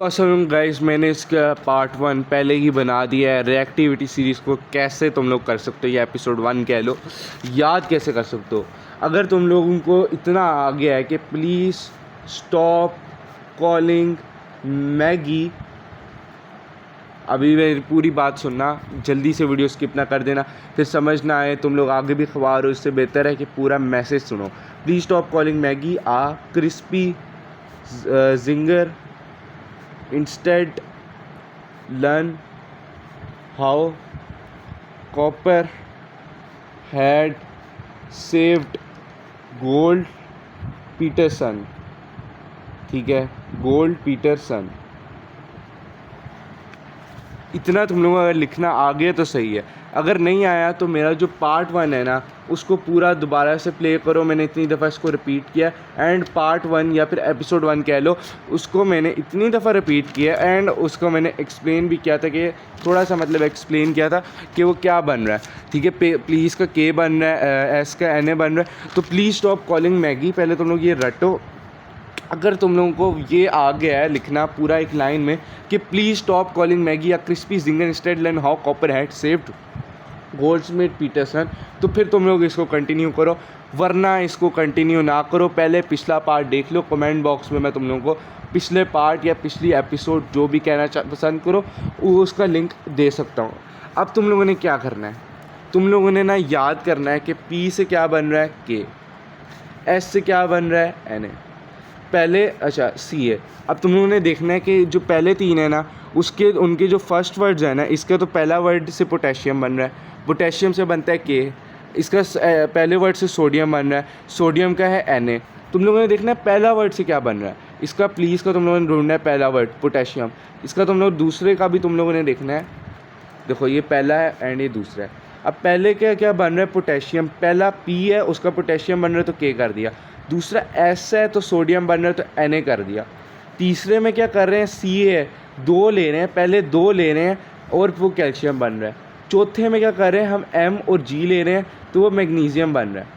तो असल गाइस मैंने इसका पार्ट 1 पहले ही बना दिया है। रिएक्टिविटी सीरीज़ को कैसे तुम लोग कर सकते हो, या एपिसोड 1 कह लो, याद कैसे कर सकते हो। अगर तुम लोगों को इतना आ गया है कि प्लीज़ स्टॉप कॉलिंग मैगी, अभी मेरी पूरी बात सुनना, जल्दी से वीडियो स्किप ना कर देना, फिर समझ ना आए तुम लोग आगे भी खबर हो। इससे बेहतर है कि पूरा मैसेज सुनो। Please stop calling Maggi a crispy ginger, instead learn how copper had saved gold peterson। ठीक है, गोल्ड पीटरसन। इतना तुम लोगों को अगर लिखना आ गया तो सही है, अगर नहीं आया तो मेरा जो पार्ट 1 है ना उसको पूरा दोबारा से प्ले करो। मैंने इतनी दफ़ा इसको रिपीट किया, एंड पार्ट 1 या फिर एपिसोड 1 कह लो, उसको मैंने इतनी दफ़ा रिपीट किया, एंड उसको मैंने एक्सप्लेन भी किया था कि थोड़ा सा मतलब एक्सप्लेन किया था कि वो क्या बन रहा है। ठीक है, प्लीज़ का के बन रहा है, एस का एन ए बन रहा है। तो प्लीज़ स्टॉप कॉलिंग मैगी, पहले तुम लोग ये रटो। अगर तुम लोगों को ये आ गया है लिखना पूरा एक लाइन में कि प्लीज़ स्टॉप कॉलिंग मैगी या crispy ginger instead learn how copper had saved goldsmith Peterson, तो फिर तुम लोग इसको कंटिन्यू करो, वरना इसको कंटिन्यू ना करो। पहले पिछला पार्ट देख लो, कमेंट बॉक्स में मैं तुम लोगों को पिछले पार्ट या पिछली एपिसोड जो भी कहना पसंद करो वो उसका लिंक दे सकता हूँ। अब तुम लोगों ने क्या करना है, तुम लोगों ने ना याद करना है कि पी से क्या बन रहा है के, एस से क्या बन रहा है एन ए, पहले अच्छा सी है। अब तुम लोगों ने देखना है कि जो पहले 3 है ना उसके उनके जो फर्स्ट वर्ड्स है ना, इसका तो पहला वर्ड से पोटेशियम बन रहा है, पोटेशियम से बनता है के, इसका पहले वर्ड से सोडियम बन रहा है, सोडियम का है Na। तुम लोगों ने देखना है पहला वर्ड से क्या बन रहा है, इसका प्लीज़ का तुम लोगों ने ढूंढना है पहला वर्ड पोटेशियम, इसका तुम लोग दूसरे का भी तुम लोगों ने देखना है। देखो ये पहला है एंड ये दूसरा है। अब पहले क्या क्या बन रहा है पोटेशियम, पहला पी है उसका पोटेशियम बन रहा है तो के कर दिया, दूसरा एस है तो सोडियम बन रहा है तो Na कर दिया, तीसरे में क्या कर रहे हैं सी है, 2 ले रहे हैं, पहले 2 ले रहे हैं और वो कैल्शियम बन रहा है, चौथे में क्या कर रहे हैं हम एम और जी ले रहे हैं तो वो मैग्नीशियम बन रहा है,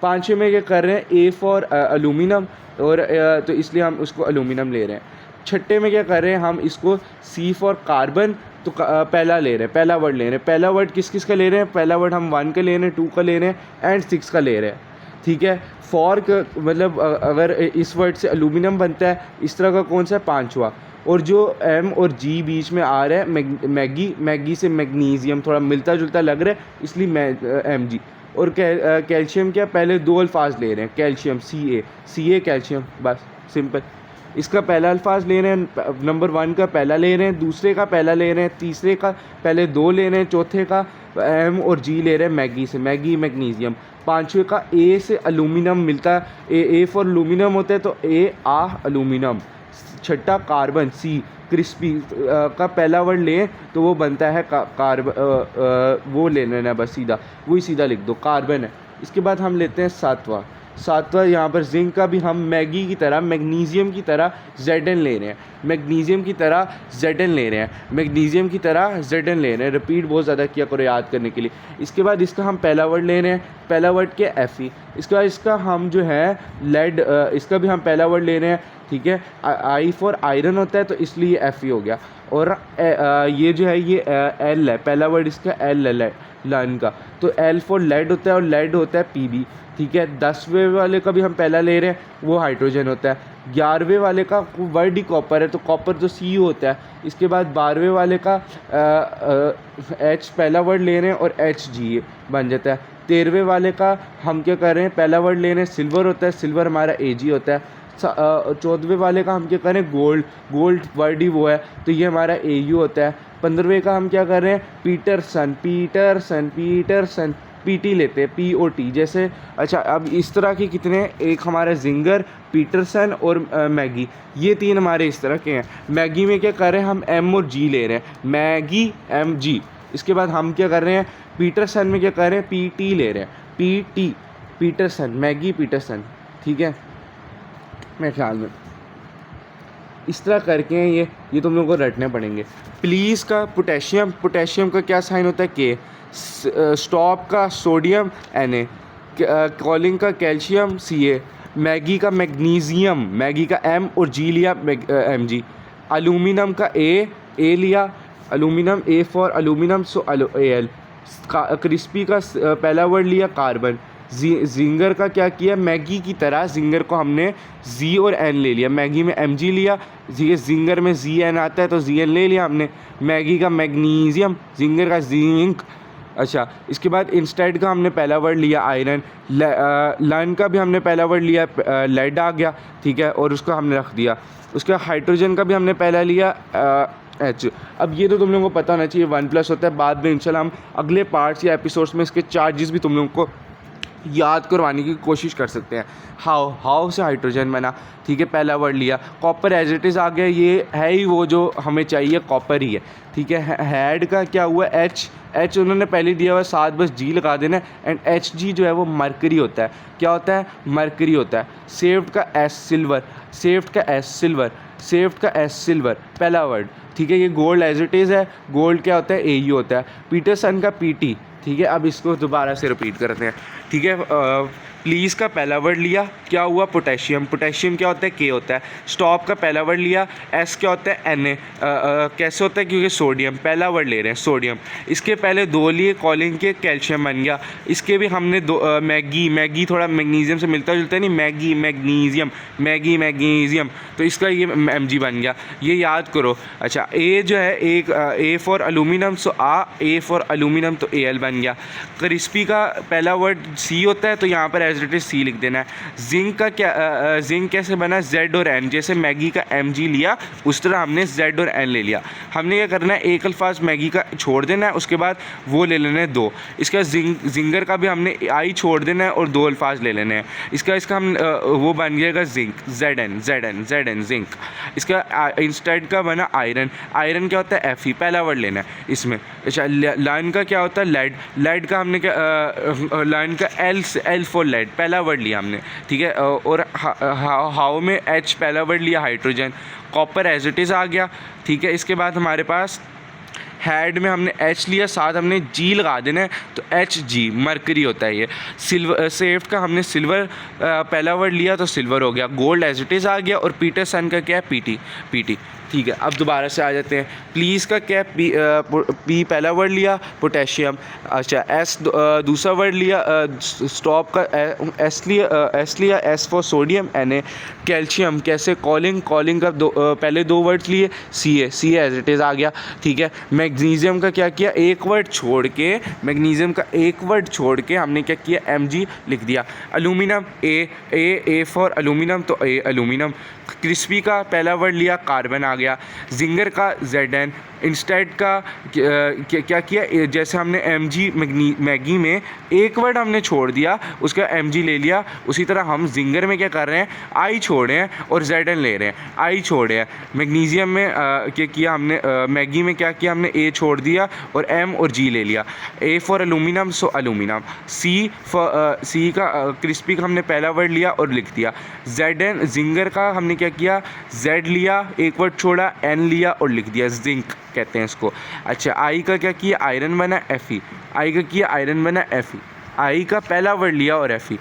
पाँचवें में क्या कर रहे हैं ए फॉर एल्यूमिनियम और तो इसलिए हम उसको एल्यूमिनियम ले रहे हैं, छठे में क्या कर रहे हैं हम इसको सी फॉर कार्बन तो पहला ले रहे हैं, पहला वर्ड ले रहे हैं। पहला वर्ड किस किस का ले रहे हैं, पहला वर्ड हम 1 का ले रहे हैं, 2 का ले रहे हैं एंड 6 का ले रहे हैं। ठीक है, फॉर का मतलब अगर इस वर्ड से एल्यूमिनियम बनता है, इस तरह का कौन सा है 5वां, और जो एम और जी बीच में आ रहा है मैगी, मैगी से मैग्नीशियम थोड़ा मिलता जुलता लग रहा है इसलिए एम जी, और कैल्शियम क्या पहले 2 अल्फाज ले रहे हैं, कैल्शियम सी ए कैल्शियम, बस सिंपल। इसका पहला अल्फाज ले रहे हैं, नंबर 1 का पहला ले रहे हैं, दूसरे का पहला ले रहे हैं, तीसरे का पहले 2 ले रहे हैं, चौथे का एम और जी ले रहे हैं मैगी से, मैगी मैग्नीशियम, पाँचवें का ए से एल्यूमिनियम मिलता है, ए फॉर एल्यूमिनियम होता है तो ए आ एल्यूमिनियम, छठा कार्बन सी क्रिस्पी का पहला वर्ड लें तो वो बनता है कार्बन, वो ले लेना बस सीधा, वही सीधा लिख दो कार्बन है। इसके बाद हम लेते हैं सातवां यहाँ पर जिंक का भी हम मैगी की तरह मैग्नीशियम की तरह Zn ले रहे हैं, मैग्नीशियम की तरह Zn ले रहे हैं, मैग्नीशियम की तरह Zn ले रहे हैं। रिपीट बहुत ज़्यादा किया करो याद करने के लिए। इसके बाद इसका हम पहला वर्ड ले रहे हैं, पहला वर्ड के Fe। इसके बाद इसका हम जो है लेड, इसका भी हम पहला वर्ड ले रहे हैं। ठीक है, आई फॉर आयरन होता है तो इसलिए Fe हो गया, और ये जो है ये एल है, पहला वर्ड इसका एल है लन का, तो एल फॉर लेड होता है और लेड होता है Pb। ठीक है, 10वें वाले का भी हम पहला ले रहे हैं, वो हाइड्रोजन होता है। 11वें वाले का वर्ड ही कॉपर है तो कॉपर तो सी होता है। इसके बाद 12वें वाले का एच पहला वर्ड ले रहे हैं और एच जी बन जाता है। 13वें वाले का हम क्या कर रहे हैं, पहला वर्ड ले रहे हैं, सिल्वर होता है, सिल्वर हमारा ए जी होता है। 14वें वाले का हम क्या कर रहे हैं, गोल्ड वर्ड ही वो है तो ये हमारा ए यू होता है। 15वें का हम क्या कर रहे हैं, पीटरसन पीटी लेते हैं, पी ओ टी जैसे। अच्छा, अब इस तरह के कितने, एक हमारा जिंगर, पीटरसन और मैगी, ये 3 हमारे इस तरह के हैं। मैगी में क्या कर रहे हैं हम एम और जी ले रहे हैं, मैगी एम जी। इसके बाद हम क्या कर रहे हैं, पीटरसन में क्या कर रहे हैं, पी टी ले रहे हैं, P T Peterson, Maggie Peterson. ठीक है, मेरे ख्याल में इस तरह करके हैं ये तुम लोगों को रटने पड़ेंगे। प्लीज़ का पोटेशियम का क्या साइन होता है के, स्टॉप का सोडियम Na, कॉलिंग का कैल्शियम Ca, मैगी का मैग्नीशियम, मैगी का M और G लिया Mg, एल्यूमिनियम का ए लिया, aluminium A for aluminium so L. Crispy का पहला वर्ड लिया कार्बन। जिंगर का क्या किया, मैगी की तरह जिंगर को हमने जी और एन ले लिया, मैगी में एम जी लिया, जिंगर में जी एन आता है तो जी एन ले लिया हमने। मैगी का मैग्नीशियम, जिंगर का जिंक। अच्छा, इसके बाद इंस्टेड का हमने पहला वर्ड लिया आयरन। लन का भी हमने पहला वर्ड लिया लेड आ गया, ठीक है, और उसको हमने रख दिया। उसका हाइड्रोजन का भी हमने पहला लिया एच। अब ये तो तुम लोगों को पता होना चाहिए 1+ होता है। बाद में इंशाल्लाह हम अगले पार्ट्स या एपिसोड्स में इसके चार्जेस भी तुम लोगों को याद करवाने की कोशिश कर सकते हैं। हाउ से हाइड्रोजन बना, ठीक है, पहला वर्ड लिया। कॉपर एज इट इज़ आ गया, ये है ही वो जो हमें चाहिए, कॉपर ही है, ठीक है। हैड का क्या हुआ, एच उन्होंने पहले दिया हुआ, साथ बस जी लगा देना। एंड एच जी जो है वो मरकरी होता है, क्या होता है, मरकरी होता है। सेव्ड का एस सिल्वर, सेव्ड का एस सिल्वर, सेव्ड का एस सिल्वर, पहला वर्ड, ठीक है। ये गोल्ड एज इट इज़ है, गोल्ड क्या होता है, ए यू होता है। पीटरसन का पीटी, ठीक है। अब इसको दोबारा से रिपीट करते हैं, ठीक है। प्लीज़ का पहला वर्ड लिया, क्या हुआ, पोटेशियम, पोटेशियम क्या होता है, के होता है। स्टॉप का पहला वर्ड लिया, एस क्या होता है, एन ए, कैसे होता है, क्योंकि सोडियम, पहला वर्ड ले रहे हैं सोडियम। इसके पहले दो लिए कॉलिंग के, कैल्शियम बन गया। इसके भी हमने दो मैगी थोड़ा मैग्नीशियम से मिलता जुलता है, नहीं, मैगी मैग्नीशियम, मैगी मैग्नीशियम, तो इसका ये एम जी बन गया, ये याद करो। अच्छा, ए जो है एक ए for aluminium so A for aluminium तो ए एल बन गया। क्रिस्पी का पहला वर्ड सी होता है तो यहाँ पर एज इट इज सी लिख देना है। जिंक का क्या, जिंक कैसे बना, जेड और एन, जैसे मैगी का एम जी लिया उस तरह हमने जेड और एन ले लिया। हमने क्या करना है, एक अल्फाज मैगी का छोड़ देना है, उसके बाद वो ले लेना है दो। इसका जिंगर का भी हमने आई छोड़ देना है और दो अल्फाज ले लेने हैं। इसका हम वो बन जाएगा zinc, Z N Z N Z N zinc. इसका इंस्टेड का बना आयरन, आयरन क्या होता है, एफ ई, पहला वर्ड लेना है इसमें। अच्छा, लाइन का क्या होता है, लेड, लेड का हमने क्या, लाइन का एल फॉर लेड, पहला वर्ड लिया हमने, ठीक है। और हाउ में एच पहला वर्ड लिया, hydrogen. Copper as it is आ गया, ठीक है। इसके बाद हमारे पास हैड में हमने एच लिया, साथ हमने जी लगा देना है तो एच जी, मरकरी होता है ये। सिल्वर, सेफ्ट का हमने सिल्वर पहला वर्ड लिया तो सिल्वर हो गया। गोल्ड एज इट इज़ आ गया। और पीटरसन का क्या है, पीटी, ठीक है। अब दोबारा से आ जाते हैं। प्लीज़ का क्या, पी पहला वर्ड लिया, पोटेशियम। अच्छा, एस दूसरा वर्ड लिया, स्टॉप का एस लिया, S for sodium, N A. Calcium कैसे, कॉलिंग का पहले दो वर्ड लिए, C A as it is आ गया, ठीक है। मैग्नीशियम का क्या किया, एक वर्ड छोड़ के, मैग्नीशियम का एक वर्ड छोड़ के हमने क्या किया, एम जी लिख दिया। एल्यूमिनियम ए फॉर एल्यूमिनियम तो ए एल्यूमिनियम। क्रिस्पी का पहला वर्ड लिया, कार्बन आ गया। जिंगर का जेड एन। इंस्टेड का क्या किया, जैसे हमने एम जी मैगी में एक वर्ड हमने छोड़ दिया, उसका एम जी ले लिया, उसी तरह हम जिंगर में क्या कर रहे हैं, आई छोड़े हैं और जेड एन ले रहे हैं, आई छोड़े हैं। मैग्नीशियम में क्या किया हमने, मैगी में क्या किया हमने, ए छोड़ दिया और एम और जी ले लिया। A for aluminium so aluminium. C का क्रिस्पी का हमने पहला वर्ड लिया और लिख दिया। जेड एन, जिंगर का हमने क्या किया, जेड लिया, एक वर्ड छोड़ा, एन लिया और लिख दिया, जिंक कहते हैं इसको। अच्छा, आई का क्या किया, आयरन बना, एफ ई, आई का किया आयरन बना, एफ ई, आई का पहला वर्ड लिया और एफ ई।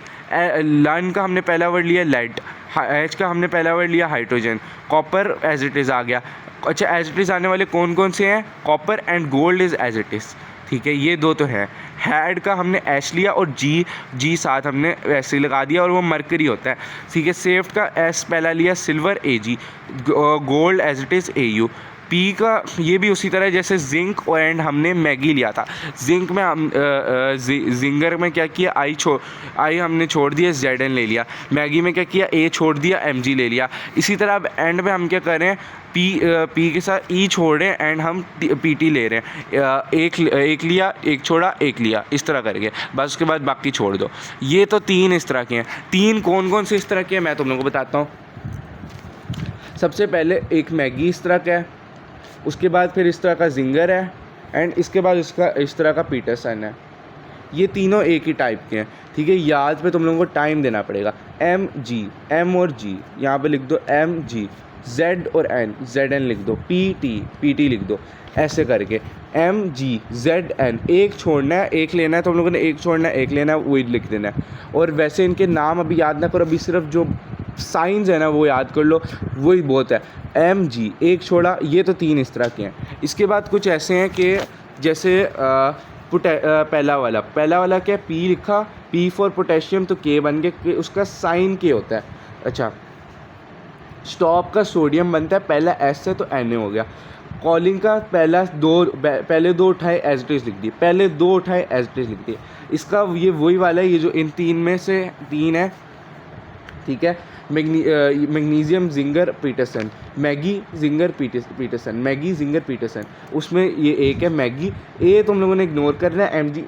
लाइन का हमने पहला वर्ड लिया, लेड। एच का हमने पहला वर्ड लिया, hydrogen. Copper as it is आ गया। अच्छा, एज इट इज़ आने वाले कौन कौन से हैं, copper and gold is as it is, ठीक है, ये दो तो हैं। हैड का हमने एच लिया और जी साथ हमने वैसे लगा दिया और वो मरकरी होता है, ठीक है। सेफ्ट का एस पहला लिया, silver A G. Gold as it is A U. P का ये भी उसी तरह जैसे जिंक एंड हमने मैगी लिया था। जिंक में हम जिंगर में क्या किया, आई हमने छोड़ दिया, जेड एन ले लिया। मैगी में क्या किया, ए छोड़ दिया, एम जी ले लिया। इसी तरह अब एंड में हम क्या कर रहे हैं, पी के साथ ई छोड़ रहे हैं एंड हम पी टी ले रहे हैं। एक लिया, एक छोड़ा, एक लिया, इस तरह करके बस, उसके बाद बाकी छोड़ दो। ये तो तीन इस तरह के हैं। तीन कौन कौन से इस तरह के हैं मैं तुम लोगों को बताता हूँ। सबसे पहले एक मैगी इस तरह का है, उसके बाद फिर इस तरह का जिंगर है एंड इसके बाद इसका इस तरह का पीटरसन है। ये तीनों एक ही टाइप के हैं, ठीक है। याद पे तुम लोगों को टाइम देना पड़ेगा। एम जी, एम और जी यहाँ पे लिख दो, एम जी। जेड और एन, जेड एन लिख दो। पी टी लिख दो, ऐसे करके एम जी जेड एन। एक छोड़ना है, एक लेना है, तुम लोगों ने एक छोड़ना है, एक लेना है, वही लिख देना है। और वैसे इनके नाम अभी याद ना करो, अभी सिर्फ जो साइंस है ना वो याद कर लो, वही बहुत है। एम जी एक छोड़ा, ये तो 3 इस तरह के हैं। इसके बाद कुछ ऐसे हैं कि जैसे पहला वाला क्या है, पी लिखा, पी फॉर पोटेशियम तो के बन गया, उसका साइन के होता है। अच्छा, स्टॉप का सोडियम बनता है, पहला एस है तो एन हो गया। कॉलिंग का पहले दो उठाए एज इट इज़ लिख दिए, पहले दो उठाए एज इट इज़ लिख दिए। इसका ये वही वाला है, ये जो इन 3 में से 3 है, ठीक है। Magnesium ginger Peterson, Maggie ginger Peterson, Maggie ginger Peterson, उसमें ये एक है मैगी। ए तुम लोगों ने इग्नोर करना है, एम जी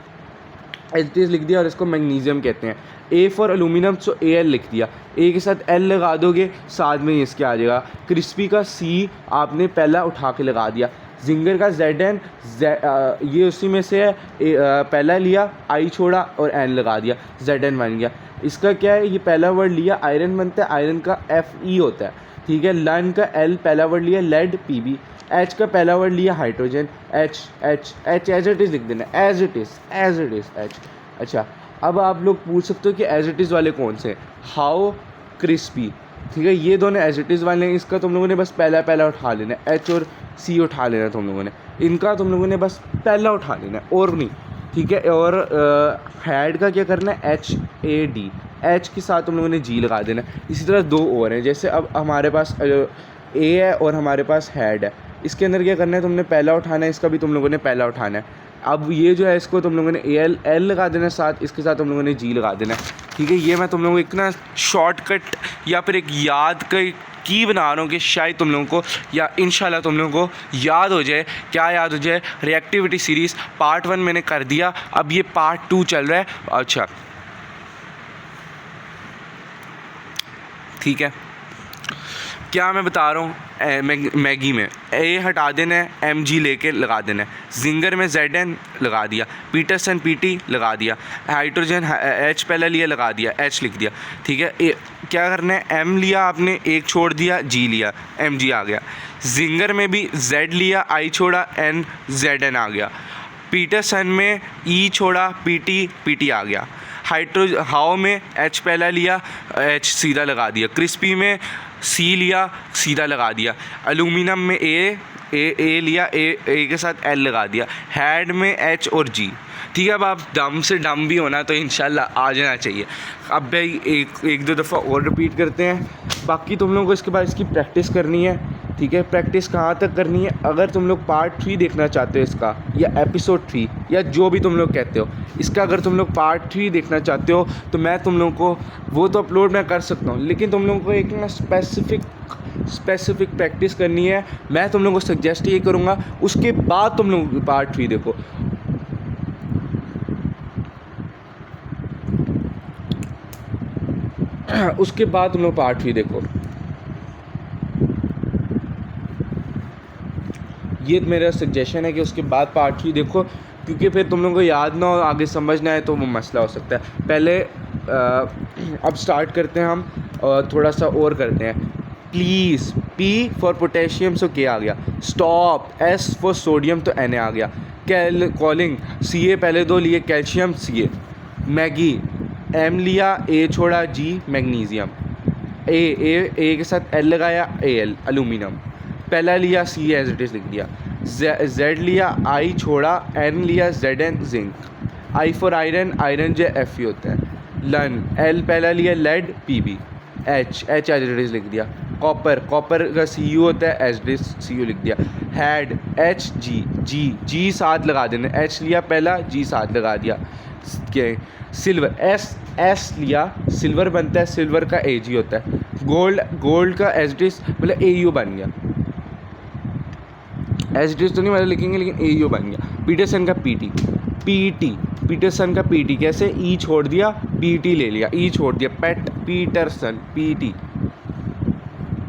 एच टी लिख दिया और इसको मैग्नीशियम कहते हैं। ए for aluminium so A L लिख दिया, ए के साथ एल लगा दोगे, साथ में इसके आ जाएगा। क्रिस्पी का सी आपने पहला उठा के लगा दिया। जिंगर का जेड एन, ये उसी में से है, पहला लिया, आई छोड़ा और एन लगा दिया, जेड एन बन गया। इसका क्या है, ये पहला वर्ड लिया, आयरन बनता है, आयरन का एफ ई होता है, ठीक है। लन का एल पहला वर्ड लिया, लेड पी बी। एच का पहला वर्ड लिया, hydrogen, H H H as it is लिख देना, एज इट इज़ एच। अच्छा, अब आप लोग पूछ सकते हो कि एज इट इज़ वाले कौन से, हाउ, क्रिस्पी, ठीक है। ये दोनों एज इट इज़ वाले हैं, इसका तुम लोगों ने बस पहला उठा लेना है, एच और सी उठा लेना है तुम लोगों ने, इनका तुम लोगों ने बस पहला उठा लेना है और नहीं, ठीक है। और हैड का क्या करना है, एच ए डी, एच के साथ तुम लोगों ने जी लगा देना है। इसी तरह 2 और हैं, जैसे अब हमारे पास ए है और हमारे पास हैड है, इसके अंदर क्या करना है, तुमने पहला उठाना है, इसका भी तुम लोगों ने पहला उठाना है। अब ये जो है इसको तुम लोगों ने एल लगा देना है साथ, इसके साथ तुम लोगों ने जी लगा देना है, ठीक है। ये मैं तुम लोगों को एक ना शॉर्टकट या फिर एक याद की बना रहा हूँ कि शायद तुम लोगों को या इंशाल्लाह तुम लोगों को याद हो जाए। क्या याद हो जाए, रिएक्टिविटी सीरीज़ पार्ट 1 मैंने कर दिया, अब ये पार्ट 2 चल रहा है। अच्छा, ठीक है, क्या मैं बता रहा हूँ, मैगी में ए हटा देना है, एम जी लेके लगा देना है, जिंगर में जेड एन लगा दिया, पीटरसन पी टी लगा दिया, हाइड्रोजन एच पहले लिया लगा दिया, एच लिख दिया, ठीक है। क्या करना है, एम लिया आपने, एक छोड़ दिया, जी लिया, एम जी आ गया। जिंगर में भी जेड लिया, आई छोड़ा, एन जेड एन आ गया। पीटरसन में ई छोड़ा, पी टी आ गया। हाउ में एच पहला लिया, एच सीधा लगा दिया। क्रिस्पी में सी लिया, सीधा लगा दिया। एल्यूमिनियम में ए लिया, ए के साथ एल लगा दिया। हैड में एच और जी, ठीक है। अब आप डम से डम भी होना तो इंशाल्लाह आ जाना चाहिए। अब भाई एक दो दफ़ा और रिपीट करते हैं, बाकी तुम लोगों को इसके बाद इसकी प्रैक्टिस करनी है, ठीक है। प्रैक्टिस कहाँ तक करनी है, अगर तुम लोग पार्ट 3 देखना चाहते हो इसका, या एपिसोड 3, या जो भी तुम लोग कहते हो इसका, अगर तुम लोग पार्ट 3 देखना चाहते हो तो मैं तुम लोगों को वो तो अपलोड मैं कर सकता हूँ, लेकिन तुम लोगों को एक ना स्पेसिफिक प्रैक्टिस करनी है। मैं तुम लोगों को सजेस्ट ये करूँगा, उसके बाद तुम लोग पार्ट 3 देखो। उसके बाद तुम लोग पार्ट 3 देखो, ये मेरा सजेशन है कि उसके बाद पार्ट 3 देखो, क्योंकि फिर तुम लोगों को याद ना हो, आगे समझ ना आए तो वो मसला हो सकता है। पहले अब स्टार्ट करते हैं हम, थोड़ा सा और करते हैं। प्लीज़, पी फॉर पोटेशियम सो के आ गया। स्टॉप, एस फॉर सोडियम तो एन आ गया। कॉलिंग, सी ए पहले 2 लिए, कैल्शियम सी ए। मैगी, एम लिया, ए छोड़ा, जी मैग्नीशियम। ए के साथ एल लगाया, ए एल एल्यूमिनियम। पहला लिया, सी एज इट इज़ लिख दिया। जेड लिया, आई छोड़ा, एन लिया, Z N zinc. I for iron, iron जो एफ ई होता है। लन, एल पहला लिया, lead P B. H as it is लिख दिया। कॉपर का सी यू होता है, एच डी सी यू लिख दिया। हैड, एच जी साथ लगा देना, एच लिया पहला, जी साथ लगा दिया। सिल्वर, एस लिया, सिल्वर बनता है, सिल्वर का ए जी होता है। गोल्ड का एच डी मतलब ए यू बन गया, एच डी तो नहीं मतलब लिखेंगे, लेकिन ए यू बन गया। पीटरसन का पीटरसन का पी कैसे, ई छोड़ दिया, पी टी ले लिया, ई छोड़ दिया, पीटरसन पी टी,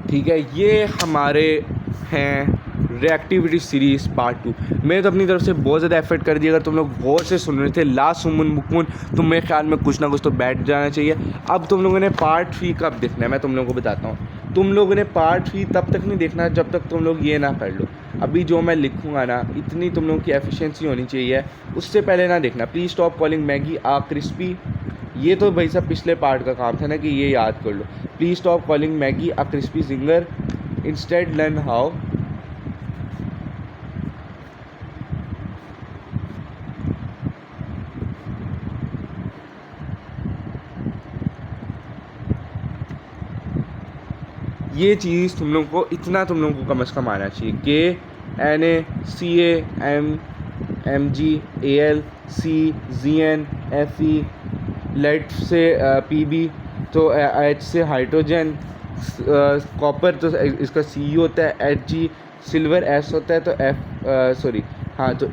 ठीक है। ये हमारे हैं रिएक्टिविटी सीरीज़ पार्ट 2। मैंने तो अपनी तरफ से बहुत ज़्यादा एफर्ट कर दिया। अगर तुम लोग गौर से सुन रहे थे लास्ट सुमन मुकमुन, तो मेरे ख्याल में कुछ ना कुछ तो बैठ जाना चाहिए। अब तुम लोगों ने पार्ट 3 कब देखना है, मैं तुम लोगों को बताता हूँ। तुम लोगों ने पार्ट 3 तब तक नहीं देखना जब तक तुम लोग ये ना कर लो। अभी जो मैं लिखूँगा ना, इतनी तुम लोगों की एफिशिएंसी होनी चाहिए, उससे पहले ना देखना। Please stop calling Maggi a crispy, ये तो भाई साहब पिछले पार्ट का काम था ना कि ये याद कर लो। Please stop calling Maggi a crispy ginger, instead learn how. ये चीज़ तुम लोगों को, इतना तुम लोगों को कम से कम आना चाहिए। KNACAMGALCZNFE, लेड से PB, तो H से हाइड्रोजन, कॉपर तो इसका CU होता है, Hg, सिल्वर S होता है तो तो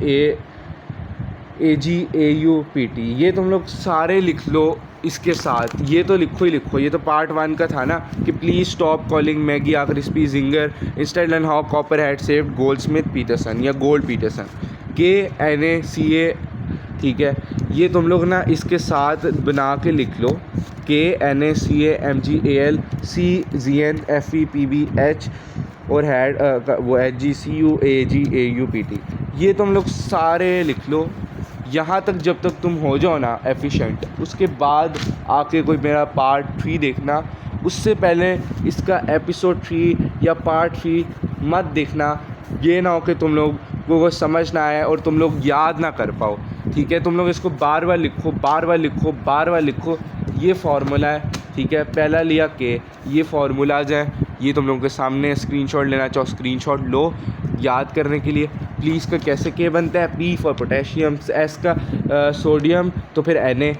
AgAuPt। ये तुम लोग सारे लिख लो इसके साथ, ये तो लिखो ही लिखो। ये तो पार्ट 1 का था ना कि please stop calling Maggi a crispy ginger, instead learn how copper had saved goldsmith Peterson या गोल्ड पीटरसन। KNACA, ठीक है। ये तुम लोग ना इसके साथ बना के लिख लो, KNACAMGALCZNFEPBH और हैड वो HgCuAgAuPt। ये तुम लोग सारे लिख लो यहाँ तक। जब तक तुम हो जाओ ना एफिशिएंट, उसके बाद आके कोई मेरा पार्ट 3 देखना। उससे पहले इसका एपिसोड 3 या पार्ट 3 मत देखना। ये ना हो कि तुम लोग को समझ ना आए और तुम लोग याद ना कर पाओ, ठीक है। तुम लोग इसको बार बार लिखो, बार बार लिखो, बार बार लिखो। ये फार्मूला है, ठीक है। पहला लिया के, ये फार्मूलाज हैं, ये तुम लोगों के सामने स्क्रीनशॉट लेना चाहो स्क्रीनशॉट लो याद करने के लिए। प्लीज़ का कैसे के बनता है, P फॉर पोटेशियम, S का सोडियम, तो फिर Na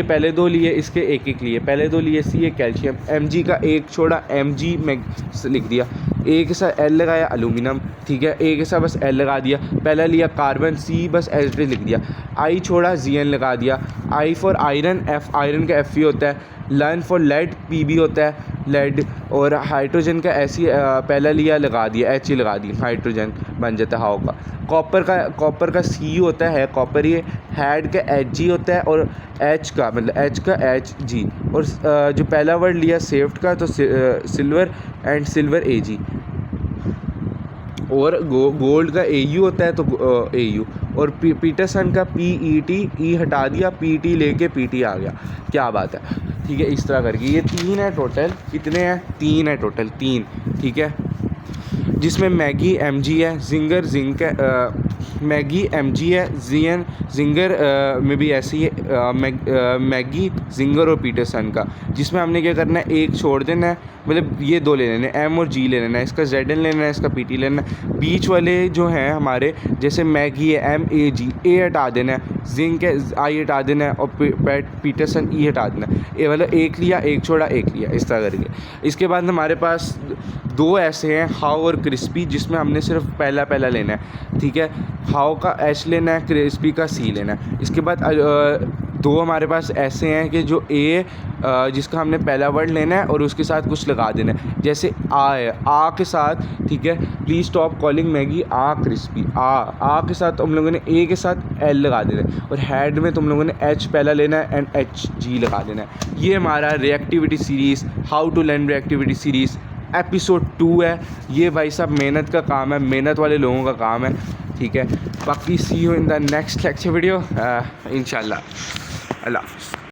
पहले 2 लिए, इसके एक एक लिए, पहले 2 लिए Ca कैल्शियम, Mg का एक छोड़ा Mg में लिख दिया, A के साथ L लगाया एलुमिनियम, ठीक है। A के साथ बस L लगा दिया, पहला लिया कार्बन, C बस H लिख दिया, I छोड़ा Zn लगा दिया, I for iron, F iron का Fe होता है, लर्न फॉर लेड, Pb होता है लेड, और हाइड्रोजन का ऐसी पहला लिया लगा दिया, He लगा दिया, हाइड्रोजन बन जाता है हाउ का। कॉपर का Cu होता है कॉपर, ये हैड का Hg होता है, और H का मतलब H का Hg, और जो पहला वर्ड लिया सेफ्ट का तो सिल्वर एंड सिल्वर Ag, और गोल्ड का Au होता है तो Au, और पीटरसन का PET, E हटा दिया, PT लेके PT आ गया। क्या बात है, ठीक है। इस तरह करके ये 3 है टोटल। कितने हैं? 3 है टोटल, 3, ठीक है। जिसमें मैगी Mg है, जिंगर जिंक है, मैगी Mg है, जिंगर में भी ऐसी है, मैगी जिंगर और पीटरसन का, जिसमें हमने क्या करना है, एक छोड़ देना है, मतलब ये 2 ले लेने हैं, M और G ले लेना है, इसका Zn लेना है, इसका PT लेना है। बीच वाले जो हैं हमारे, जैसे मैगी है MAG, A हटा देना है, जिंक है I हटा देना है, और पीटरसन E हटा देना है। ये वाला एक लिया, एक छोड़ा, एक लिया, इस तरह करके। इसके बाद हमारे पास 2 ऐसे हैं, हाउ और क्रिस्पी, जिसमें हमने सिर्फ पहला लेना है, ठीक है। हाउ का H लेना है, क्रिस्पी का C लेना है। इसके बाद 2 हमारे पास ऐसे हैं कि जो A जिसका हमने पहला वर्ड लेना है और उसके साथ कुछ लगा देना है, जैसे आ है, आ के साथ, ठीक है। Please stop calling Maggi a crispy, आ के साथ हम लोगों ने A के साथ L लगा देना है, और हेड में तुम लोगों ने H पहला लेना है एंड Hg लगा देना है। ये हमारा reactivity series, how to learn reactivity series episode 2 है। ये भाई साहब मेहनत का काम है, मेहनत वाले लोगों का काम है, ठीक है। बाकी see you in the next lecture video इंशाल्लाह। अल्लाह हाफ़िज़।